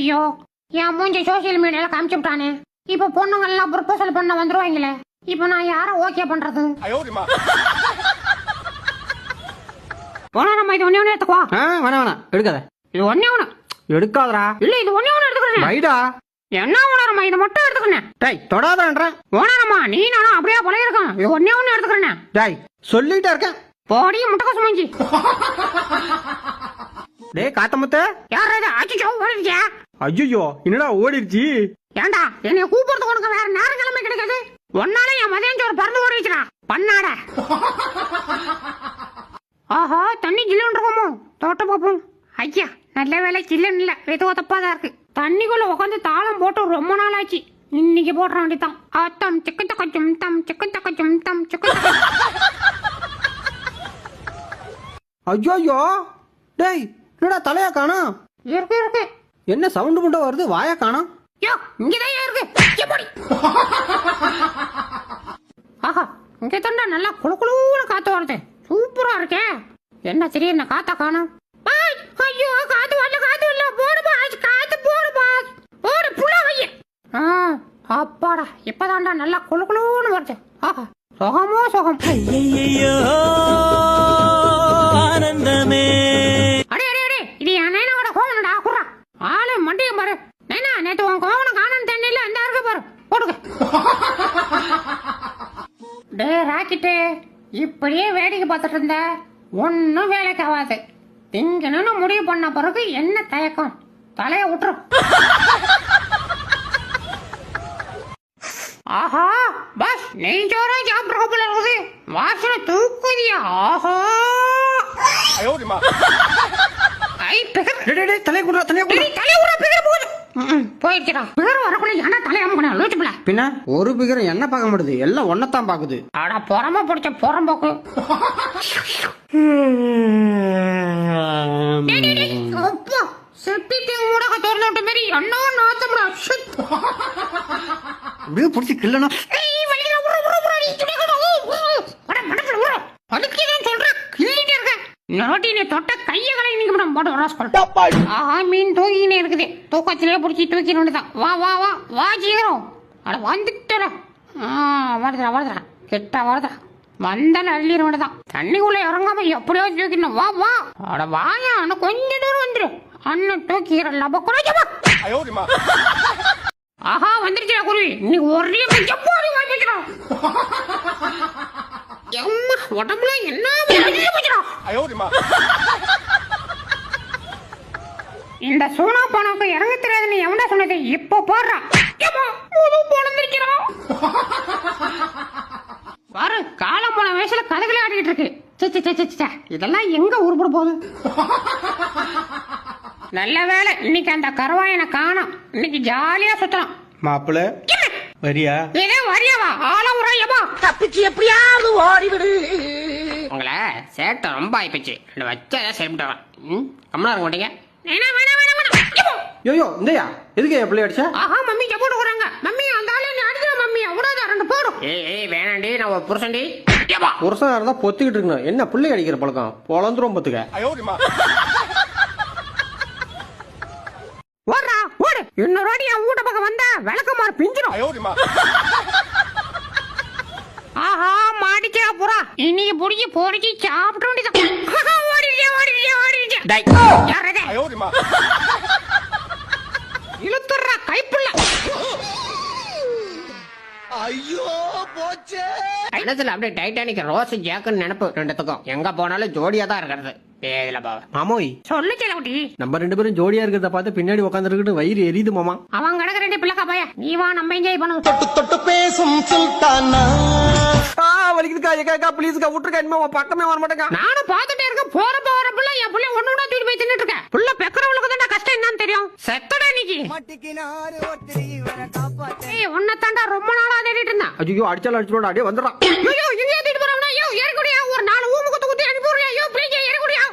ஐயோ என் மூஞ்சி சோசியல் மீடியால காமிச்சுட்டானே. இப்ப பொண்ணுங்க எல்லாம் ப்ரொபோசல் பண்ண வந்துருவாங்களே. இப்ப நான் யார ஓகே பண்றது? போனா நம்ம இது ஒண்ணே எடுத்துக்கோ. வேணாம் எடுக்காத. இது ஒண்ணே ஒண்ணு எடுக்காதடா. இல்ல இது ஒண்ணே ஒண்ணு எடுத்துக்கிறேன். வைடா. என்ன ஓனரம்மா இது மட்டும் எடுத்துக்கிறேன். டேய் தொடாதன்றேன். ஓனரம்மா நீ நானும் அப்படியே பழகிருக்கோம். இது ஒண்ணே ஒண்ணு எடுத்துக்கிறேன். டேய் சொல்லிட்டே இருக்கேன். போடி முட்டை சுமஞ்சி. டேய் காத்தமுத்த. யார் இது? அச்சோ ஓடிடுச்சா? ஐயோ என்னடா ஓடிடுச்சு? ஏண்டா என்னைய கூப்பிடுறதுக்கு உனக்கு வேற நேரம் கிழமை கிடைக்காது. ஒன்னால என் மதியம் சோறு பறந்து ஓடிடுச்சுடா பண்ணாட. ஆஹா தண்ணி ஜில்லுன்னு இருக்குமோ? தோட்ட பாப்போம். ஐயா நல்ல வேலை ஜில்லுன்னு இல்ல, ஏதோ தப்பாதான் இருக்கு. தண்ணிக்குள்ள உட்காந்து தாளம் போட்டு ரொம்ப நாள் ஆச்சு. இன்னைக்கு போடுற வேண்டியதான். ஆத்தம் சிக்கு தக்க ஜும் சிக்கு தக்க ஜும் சிக்கு. ஐயோ டேய் என்னடா தலையா காணோம்? இருக்கு இருக்கு. என்ன சவுண்ட் மட்டும் வருது, வாயா காணோம்? யோ இங்கதான் இருக்கு. ஆஹா இங்க தாண்டா நல்லா குளு குளுன்னு காத்து வருது. சூப்பரா இருக்கே. என்ன திடீர்னு காத்தா காணோம்? ஐயோ காத்து வரல போடு பாஸ், காத்து போடு பாஸ், போடு புள்ள வைய. அப்பாடா இப்பதான்டா நல்லா குளு குளுன்னு வருது. ஆஹா சுகமோ சுகம். ஐயையோ ஆனந்தமே. அடே அடே அடே இது என் நைனாவோட கோவனடா. குர்ரா ஆளு மண்டியம் பாரு. நைனா நேத்து உன் கோவனை காணோம் தண்ணில அந்த இருக்கு பாரு, போடுங்க. டே ராக்கெட்டு இப்படியே வேடிக்கை பார்த்துட்டு இருந்த ஒன்னும் வேலைக்கு ஆகாது. திங்கணும்னு முடிவு பண்ண பிறகு என்ன தயக்கம்? தலைய விட்டுரும். ஆஹா பஸ் நெஞ்சோரா சாப்பிட்ற போல இருக்குது. வாசனை தூக்குதியா? ஆஹா ஐ பிகர். தலைய குடுறா தலைய குடுறா. தலைய விட பிகர் போகுது. போயிடுச்சுடா. பிகர் வரக்குள்ள ஏன்னா தலையாம லூச்சுப்பல. பின்ன ஒரு பிகர் என்ன பார்க்க முடியுது, எல்லாம் ஒன்னத்தான் பாக்குது. ஆடா பொறம்ப பிடிச்ச பொறம்போக்கு. அப்படியே பிடிச்சி கிள்ளணும். மீன் தூக்கினே இருக்குது. தூக்கத்திலே பிடிச்சி தூக்கினோண்டுதான். வா வா வா வா சீக்கிரம். அட வந்துட்டா. வருதுடா வருதுடா கிட்ட வருதா. வந்தால அள்ளிடுதான். தண்ணிக்குள்ள இறங்காம எப்படியோ தூக்கிடணும். வா வா. அட வாயா அண்ணன் கொஞ்ச தூரம் வந்துரு. அண்ணன் தூக்கிக்கிறல்ல. ஆஹா வந்துருச்சா குருவி. இன்னைக்கு ஒரே வாங்கிக்கிறோம். உடம்புல என்ன இந்த சூனா போனாக்கு இறங்க தெரியாதுன்னு எவனா சொன்னது? இப்போ போடுறான் பாரு. காலம் போன வயசுல கதைகளே ஆடிட்டு இருக்கு. இதெல்லாம் எங்க உருப்பட போகுது? நல்ல வேலை இன்னைக்கு அந்த கருவாயனை காணோம். இன்னைக்கு ஜாலியா சுத்தலாம். மாப்பிள்ள வரியா? ஏதே வரியாவா? ஆள உரையவா? தப்பிச்சு எப்படியாவது ஓடிவிடு. உங்களை சேட்டை ரொம்ப ஆயிப்போச்சு. வச்சா செல்பிட்டு கம்மனா இருக்க மாட்டீங்க. யோயோ இந்தயா எதுக்கு என் பிள்ளை அடிச்சா? ஆஹா மம்மி ஜப்போட்டு போறாங்க. மம்மி அந்த ஆளு நீ அடிக்கிற மம்மி அவ்வளவுதான் ரெண்டு போடும். ஏய் வேணாண்டி நான் ஒரு புருஷன்டி. புருஷனா இருந்தா பொத்திக்கிட்டு இருக்கணும். என்ன பிள்ளை அடிக்கிற பழக்கம்? பொழந்துரும் பத்துக்க. ஓடுறா ஓடு. இன்னொரு வாடி என் வீட்டு பக்கம் வந்தா விளக்கமாறு பிஞ்சிடும். ஆஹா மாடிச்சா புறா. இன்னைக்கு புடிச்சு பொறிச்சு சாப்பிட்டு வேண்டியதான். ஓடிடுச்சே ஓடிடுச்சே ஓடிடுச்சே. யாரதே இழுத்துறா கைப்புள்ள. ஐயோ போச்சே. இடத்துல அப்படியே டைட்டானிக் ரோஸ் ஜாக்குன்னு நினைப்பு. ரெண்டுத்துக்கும் எங்க போனாலும் ஜோடியா தான் இருக்கிறது. பேதல பாவ மாமோய் சொல்லு செலவுட்டி. நம்ம ரெண்டு பேரும் ஜோடியா இருக்கிறத பார்த்து பின்னாடி உட்காந்துருக்கிட்டு வயிறு எரியுது மாமா. அவன் கிடக்க ரெண்டு பிள்ளைக்கா பையா. நீ வா நம்ம என்ஜாய் பண்ணுவோம். தொட்டு தொட்டு பேசும் சுல்தானா. வலிக்குதுக்கா ஏக்கா ப்ளீஸ்க்கா விட்டுருக்கா. இனிமே பக்கமே வர மாட்டேங்க. நானும் பாத்துட்டே இருக்கேன். போற பிள்ளை என் பிள்ளை ஒண்ணு ஒண்ணா தூக்கி போய் தின்னுட்டு இருக்கேன். புள்ள பெக்கறவளுக்கு தான் கஷ்டம் என்னன்னு தெரியும். செத்தடா இன்னைக்கு. உன்னை தாண்டா ரொம்ப நாளா தேடிட்டு இருந்தா. ஐயோ அடிச்சாலும் அடிச்சுடா. அப்படியே வந்துடுறான். ஐயோ எங்க ஏத்திட்டு போறவனா? ஐயோ இறக்குடியா. ஒரு 4 ஊமு குத்து குத்தி அனுப்பி விடுறியா? ஐயோ ப்ளீஸ் இறக்குடியா.